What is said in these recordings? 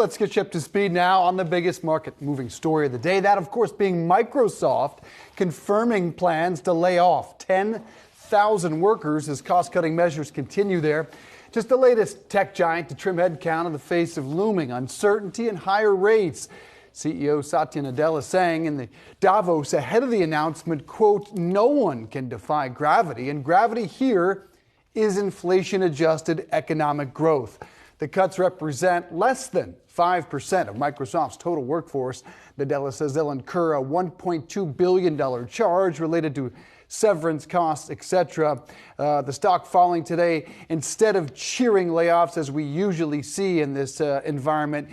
Let's get you up to speed now on the biggest market-moving story of the day. That, of course, being Microsoft confirming plans to lay off 10,000 workers as cost-cutting measures continue there. Just the latest tech giant to trim headcount in the face of looming uncertainty and higher rates. CEO Satya Nadella saying in the Davos ahead of the announcement, quote, "No one can defy gravity, and gravity here is inflation-adjusted economic growth." The cuts represent less than 5% of Microsoft's total workforce. Nadella says they'll incur a $1.2 billion charge related to severance costs, etc. The stock falling today. Instead of cheering layoffs as we usually see in this environment,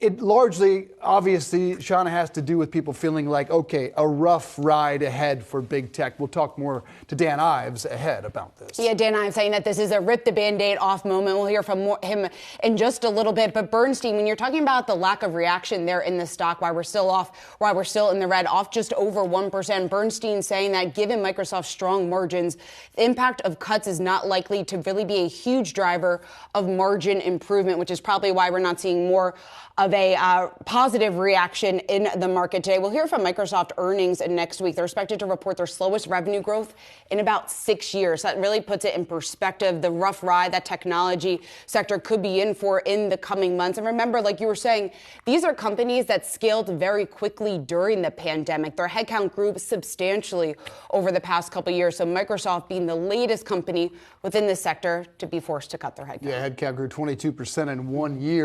it largely, obviously, Shauna, has to do with people feeling like, okay, a rough ride ahead for big tech. We'll talk more to Dan Ives ahead about this. Yeah, Dan Ives saying that this is a rip the Band-Aid off moment. We'll hear from him in just a little bit. But Bernstein, when you're talking about the lack of reaction there in the stock, why we're still in the red, off just over 1%. Bernstein saying that given Microsoft's strong margins, the impact of cuts is not likely to really be a huge driver of margin improvement, which is probably why we're not seeing more of a positive reaction in the market today. We'll hear from Microsoft earnings next week. They're expected to report their slowest revenue growth in about 6 years. That really puts it in perspective, the rough ride that technology sector could be in for in the coming months. And remember, like you were saying, these are companies that scaled very quickly during the pandemic. Their headcount grew substantially over the past couple of years. So Microsoft being the latest company within the sector to be forced to cut their headcount. Yeah, headcount grew 22% in 1 year.